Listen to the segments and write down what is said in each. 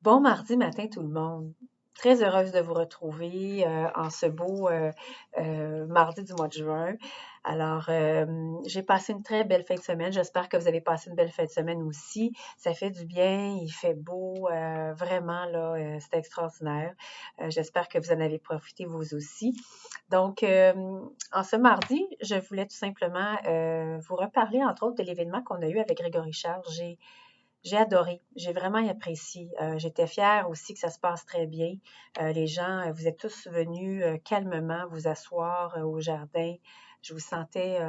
Bon mardi matin tout le monde. Très heureuse de vous retrouver en ce beau mardi du mois de juin. Alors, j'ai passé une très belle fin de semaine. J'espère que vous avez passé une belle fin de semaine aussi. Ça fait du bien, il fait beau, vraiment là, c'est extraordinaire. J'espère que vous en avez profité vous aussi. Donc, en ce mardi, je voulais tout simplement vous reparler entre autres de l'événement qu'on a eu avec Grégory Charles. J'ai adoré, j'ai vraiment apprécié. J'étais fière aussi que ça se passe très bien. Les gens, vous êtes tous venus calmement vous asseoir au jardin. Je vous sentais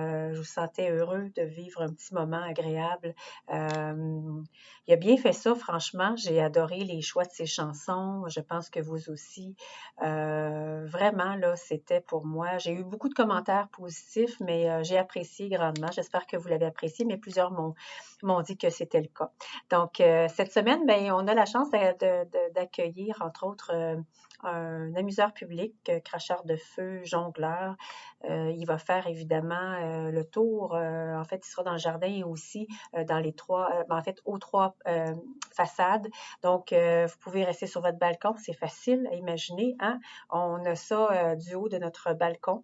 heureux de vivre un petit moment agréable. Il a bien fait ça, franchement. J'ai adoré les choix de ses chansons. Je pense que vous aussi. Vraiment, là, c'était pour moi. J'ai eu beaucoup de commentaires positifs, mais j'ai apprécié grandement. J'espère que vous l'avez apprécié, mais plusieurs m'ont dit que c'était le cas. Donc, cette semaine, ben, on a la chance d'accueillir, entre autres, un amuseur public, cracheur de feu, jongleur. Il va faire évidemment le tour. En fait, il sera dans le jardin et aussi dans les trois, en fait, aux trois façades. Donc, vous pouvez rester sur votre balcon. C'est facile à imaginer, hein? On a ça du haut de notre balcon.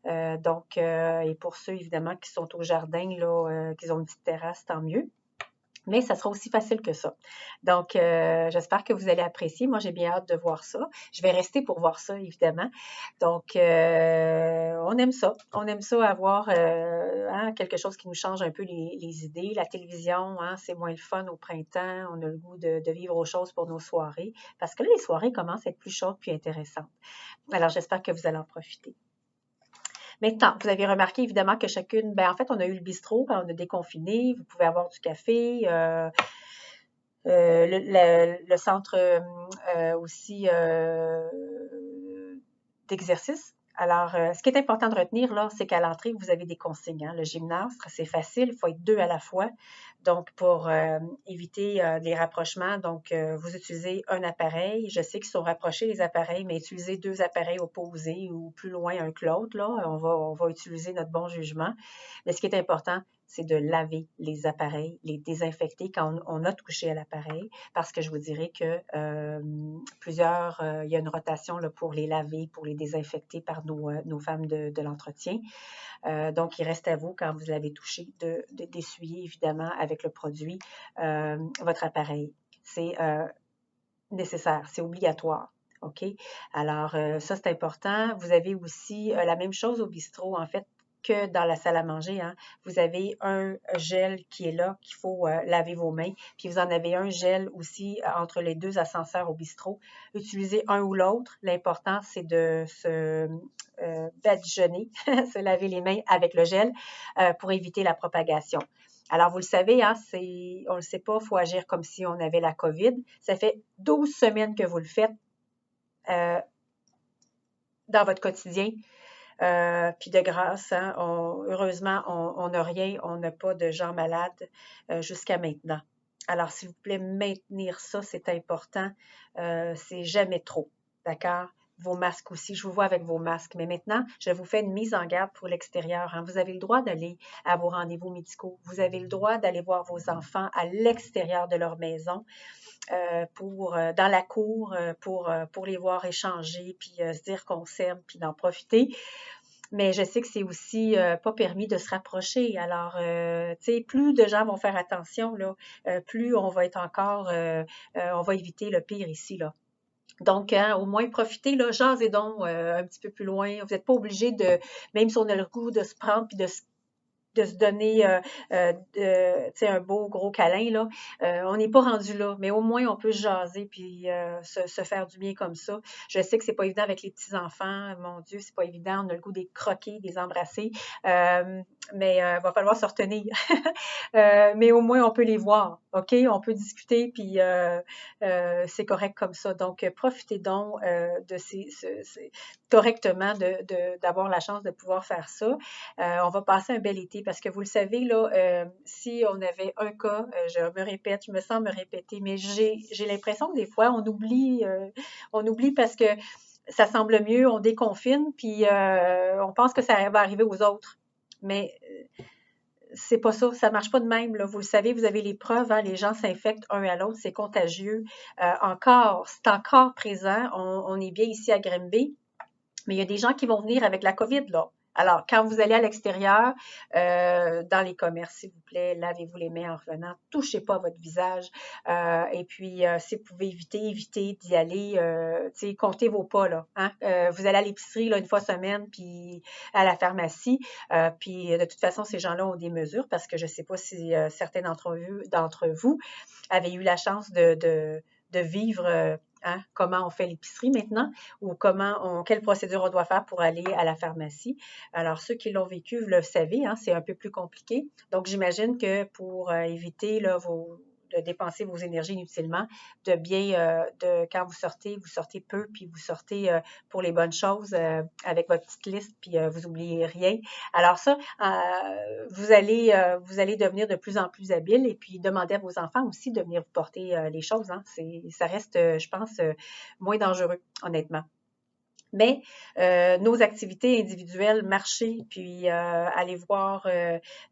Donc, et pour ceux évidemment qui sont au jardin, là, qui ont une petite terrasse, tant mieux. Mais ça sera aussi facile que ça. Donc, j'espère que vous allez apprécier. Moi, j'ai bien hâte de voir ça. Je vais rester pour voir ça, évidemment. Donc, on aime ça. On aime ça avoir hein, quelque chose qui nous change un peu les idées. La télévision, hein, c'est moins le fun au printemps. On a le goût de vivre autre chose pour nos soirées. Parce que là, les soirées commencent à être plus chaudes puis intéressantes. Alors, j'espère que vous allez en profiter. Maintenant, vous avez remarqué évidemment que chacune, ben en fait, on a eu le bistrot quand on a déconfiné. Vous pouvez avoir du café, le centre aussi d'exercice. Alors, ce qui est important de retenir, là, c'est qu'à l'entrée, vous avez des consignes. Hein. Le gymnase, c'est facile, il faut être deux à la fois. Donc, pour éviter les rapprochements, donc, vous utilisez un appareil. Je sais qu'ils sont rapprochés, les appareils, mais utilisez deux appareils opposés ou plus loin un que l'autre. Là, on va utiliser notre bon jugement. Mais ce qui est important, c'est de laver les appareils, les désinfecter quand on a touché à l'appareil, parce que je vous dirais que il y a une rotation là, pour les laver, pour les désinfecter par nos femmes de l'entretien. Donc, il reste à vous, quand vous l'avez touché, d'essuyer évidemment avec le produit votre appareil. C'est nécessaire, c'est obligatoire. OK? Alors, ça, c'est important. Vous avez aussi la même chose au bistrot, en fait, que dans la salle à manger. Hein. Vous avez un gel qui est là, qu'il faut laver vos mains. Puis vous en avez un gel aussi entre les deux ascenseurs au bistrot. Utilisez un ou l'autre. L'important, c'est de se badigeonner, se laver les mains avec le gel pour éviter la propagation. Alors, vous le savez, hein, on ne le sait pas, il faut agir comme si on avait la COVID. Ça fait 12 semaines que vous le faites euh, dans votre quotidien. Puis de grâce, hein, heureusement, on n'a rien, on n'a pas de gens malades jusqu'à maintenant. Alors, s'il vous plaît, maintenir ça, c'est important. C'est jamais trop. D'accord? Vos masques aussi. Je vous vois avec vos masques. Mais maintenant, je vous fais une mise en garde pour l'extérieur. Hein. Vous avez le droit d'aller à vos rendez-vous médicaux. Vous avez le droit d'aller voir vos enfants à l'extérieur de leur maison, dans la cour, pour les voir échanger, puis se dire qu'on s'aime, puis d'en profiter. Mais je sais que c'est aussi pas permis de se rapprocher. Alors, tu sais, plus de gens vont faire attention, là, plus on va être encore, on va éviter le pire ici, là. Donc, hein, au moins, profitez, là, jasez donc un petit peu plus loin. Vous n'êtes pas obligé de, même si on a le goût de se prendre puis de se donner un beau gros câlin, là. On n'est pas rendu là, mais au moins on peut se jaser puis se faire du bien comme ça. Je sais que c'est pas évident avec les petits-enfants, mon Dieu, c'est pas évident, on a le goût des croquer, des embrasser, mais va falloir se retenir. Mais au moins on peut les voir, OK? On peut discuter, puis c'est correct comme ça. Donc, profitez donc correctement d'avoir la chance de pouvoir faire ça. On va passer un bel été parce que vous le savez, là, si on avait un cas, je me répète, je me sens me répéter, mais j'ai l'impression que des fois, on oublie parce que ça semble mieux, on déconfine, puis on pense que ça va arriver aux autres. Mais c'est pas ça, ça marche pas de même, là. Vous le savez, vous avez les preuves, hein, les gens s'infectent un à l'autre, c'est contagieux. C'est encore présent. On est bien ici à Grimby, mais il y a des gens qui vont venir avec la COVID, là. Alors, quand vous allez à l'extérieur, dans les commerces, s'il vous plaît, lavez-vous les mains en revenant, touchez pas votre visage. Et puis, si vous pouvez évitez d'y aller. Tu sais, comptez vos pas, là. Hein? Vous allez à l'épicerie là, une fois semaine, puis à la pharmacie. Puis, de toute façon, ces gens-là ont des mesures parce que je ne sais pas si certains d'entre vous avaient eu la chance de vivre hein, comment on fait l'épicerie maintenant ou quelle procédure on doit faire pour aller à la pharmacie. Alors, ceux qui l'ont vécu, vous le savez, hein, c'est un peu plus compliqué. Donc, j'imagine que pour éviter là, de dépenser vos énergies inutilement, quand vous sortez peu, puis vous sortez pour les bonnes choses avec votre petite liste, puis vous oubliez rien. Alors ça, vous allez devenir de plus en plus habile et puis demander à vos enfants aussi de venir vous porter les choses. Hein. Ça reste, je pense, moins dangereux, honnêtement. Mais nos activités individuelles, marcher, puis aller voir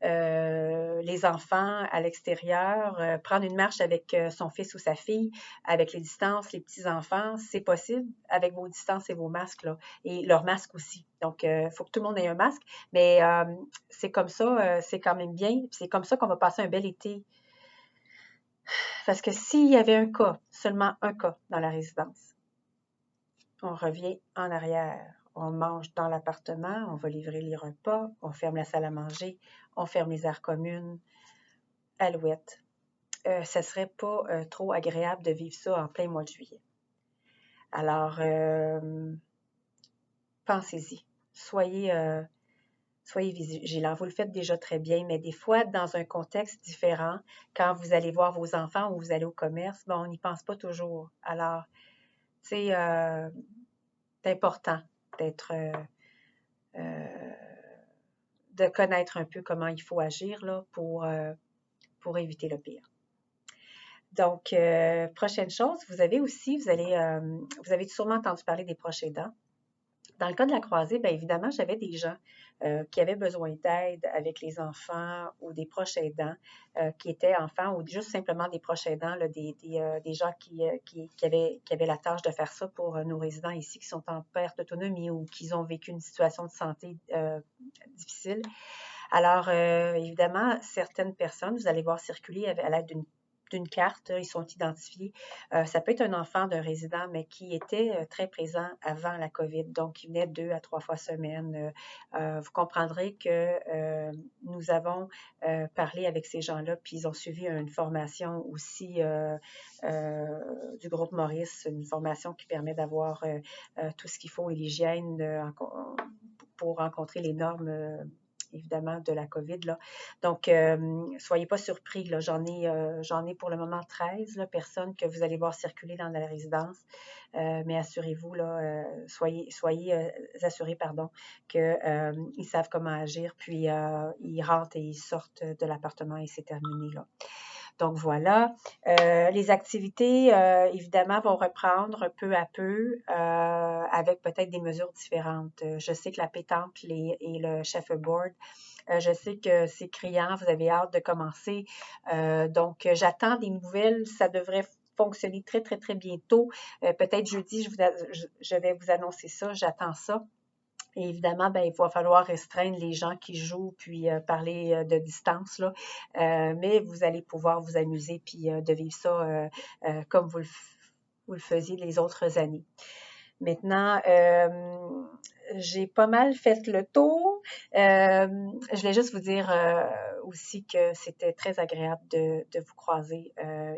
les enfants à l'extérieur, prendre une marche avec son fils ou sa fille, avec les distances, les petits-enfants, c'est possible avec vos distances et vos masques, là, et leurs masques aussi. Donc, il faut que tout le monde ait un masque, mais c'est comme ça, c'est quand même bien, c'est comme ça qu'on va passer un bel été. Parce que s'il y avait un cas, seulement un cas dans la résidence, on revient en arrière. On mange dans l'appartement, on va livrer les repas, on ferme la salle à manger, on ferme les aires communes. Alouette. Ça serait pas trop agréable de vivre ça en plein mois de juillet. Alors, pensez-y. Soyez vigilants. Vous le faites déjà très bien, mais des fois, dans un contexte différent, quand vous allez voir vos enfants ou vous allez au commerce, bon, on n'y pense pas toujours. Alors, c'est important d'être de connaître un peu comment il faut agir là, pour éviter le pire. Donc, prochaine chose, vous avez sûrement entendu parler des proches aidants. Dans le cas de la croisée, bien évidemment, j'avais des gens qui avaient besoin d'aide avec les enfants ou des proches aidants qui étaient enfants ou juste simplement des proches aidants, là, des gens qui avaient la tâche de faire ça pour nos résidents ici qui sont en perte d'autonomie ou qui ont vécu une situation de santé difficile. Alors, évidemment, certaines personnes, vous allez voir circuler à l'aide d'une carte, ils sont identifiés. Ça peut être un enfant d'un résident, mais qui était très présent avant la COVID, donc il venait 2 à 3 fois semaine. Vous comprendrez que nous avons parlé avec ces gens-là, puis ils ont suivi une formation aussi du groupe Maurice, une formation qui permet d'avoir tout ce qu'il faut et l'hygiène pour rencontrer les normes évidemment, de la COVID. Là. Donc, soyez pas surpris. Là. J'en ai pour le moment 13 là, personnes que vous allez voir circuler dans la résidence. Mais assurez-vous, là, soyez assurés, pardon, qu'ils savent comment agir, puis ils rentrent et ils sortent de l'appartement et c'est terminé. Là. Donc voilà, les activités, évidemment, vont reprendre peu à peu avec peut-être des mesures différentes. Je sais que la pétanque et le shuffleboard, je sais que c'est criant, vous avez hâte de commencer. Donc, j'attends des nouvelles, ça devrait fonctionner très, très, très bientôt. Peut-être jeudi, je vais vous annoncer ça, j'attends ça. Et évidemment, ben, il va falloir restreindre les gens qui jouent puis parler de distance, là. Mais vous allez pouvoir vous amuser puis de vivre ça comme vous le faisiez les autres années. Maintenant, j'ai pas mal fait le tour. Je voulais juste vous dire aussi que c'était très agréable de vous croiser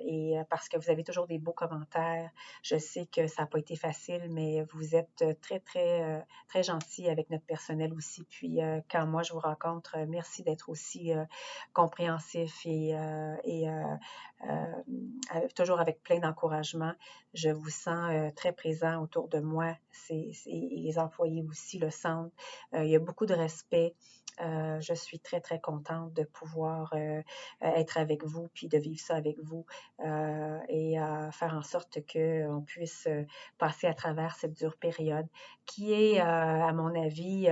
et parce que vous avez toujours des beaux commentaires. Je sais que ça n'a pas été facile, mais vous êtes très, très, très gentil avec notre personnel aussi. Puis quand moi je vous rencontre, merci d'être aussi compréhensif et toujours avec plein d'encouragement. Je vous sens très présent autour de moi. Les employés aussi le sentent. Il y a beaucoup de respect. Je suis très, très contente de pouvoir être avec vous, puis de vivre ça avec vous et faire en sorte qu'on puisse passer à travers cette dure période qui est, à mon avis,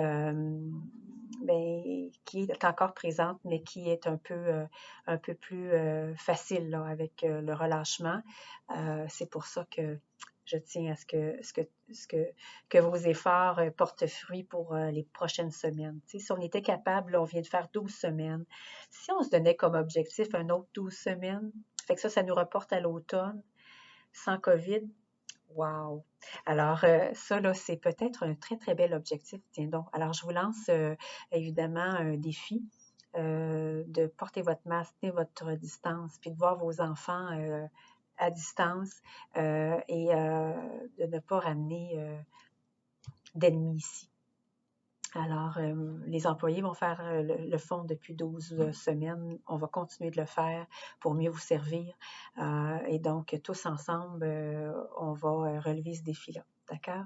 qui est encore présente, mais qui est un peu plus facile là, avec le relâchement. C'est pour ça que je tiens à que vos efforts portent fruit pour les prochaines semaines. Tu sais, si on était capable, là, on vient de faire 12 semaines. Si on se donnait comme objectif un autre 12 semaines, fait que ça nous reporte à l'automne, sans COVID. Wow! Alors, ça, là, c'est peut-être un très, très bel objectif. Tiens donc. Alors, je vous lance évidemment un défi de porter votre masque, tenir votre distance, puis de voir vos enfants à distance et de ne pas ramener d'ennemis ici. Alors, les employés vont faire le fond depuis 12 semaines. On va continuer de le faire pour mieux vous servir. Et donc, tous ensemble, on va relever ce défi-là. D'accord?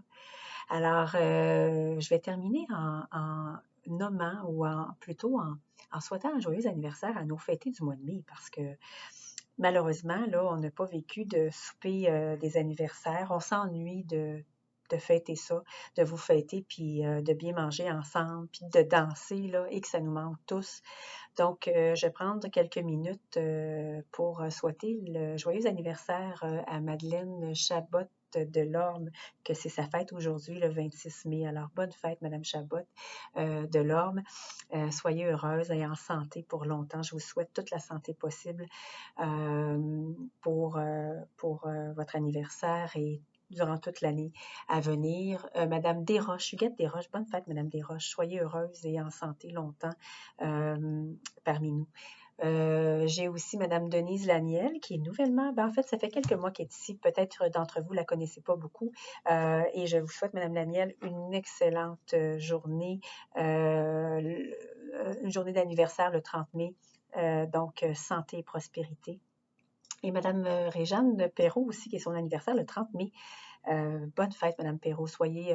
Alors, je vais terminer en nommant ou plutôt en souhaitant un joyeux anniversaire à nos fêtés du mois de mai parce que malheureusement, là, on n'a pas vécu de souper des anniversaires. On s'ennuie de fêter ça, de vous fêter, puis de bien manger ensemble, puis de danser, là, et que ça nous manque tous. Donc, je vais prendre quelques minutes pour souhaiter le joyeux anniversaire à Madeleine Chabot de l'Orme, que c'est sa fête aujourd'hui, le 26 mai. Alors, bonne fête, Madame Chabot de l'Orme. Soyez heureuse et en santé pour longtemps. Je vous souhaite toute la santé possible pour votre anniversaire et durant toute l'année à venir. Madame Desroches, Huguette Desroches, bonne fête, Madame Desroches. Soyez heureuse et en santé longtemps parmi nous. J'ai aussi Madame Denise Laniel, qui est nouvellement, en fait, ça fait quelques mois qu'elle est ici. Peut-être d'entre vous ne la connaissez pas beaucoup. Et je vous souhaite, Madame Laniel, une excellente journée, une journée d'anniversaire le 30 mai. Donc, santé et prospérité. Et Madame Réjeanne Perrault aussi, qui est son anniversaire le 30 mai. Bonne fête, Madame Perrault. Soyez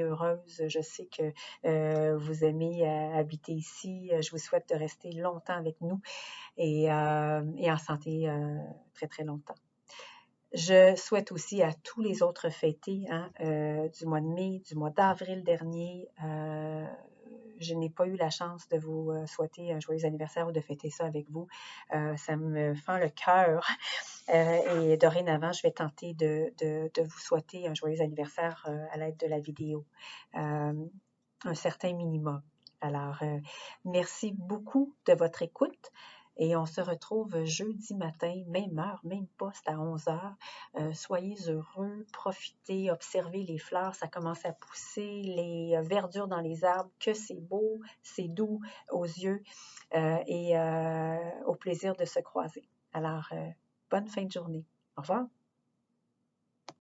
heureuse. Je sais que vous aimez habiter ici. Je vous souhaite de rester longtemps avec nous et en santé très, très longtemps. Je souhaite aussi à tous les autres fêtés du mois de mai, du mois d'avril dernier. Je n'ai pas eu la chance de vous souhaiter un joyeux anniversaire ou de fêter ça avec vous. Ça me fend le cœur. Et dorénavant, je vais tenter de vous souhaiter un joyeux anniversaire à l'aide de la vidéo. Un certain minimum. Alors, merci beaucoup de votre écoute. Et on se retrouve jeudi matin, même heure, même poste à 11 heures. Soyez heureux, profitez, observez les fleurs, ça commence à pousser, les verdures dans les arbres, que c'est beau, c'est doux aux yeux et au plaisir de se croiser. Alors, bonne fin de journée. Au revoir.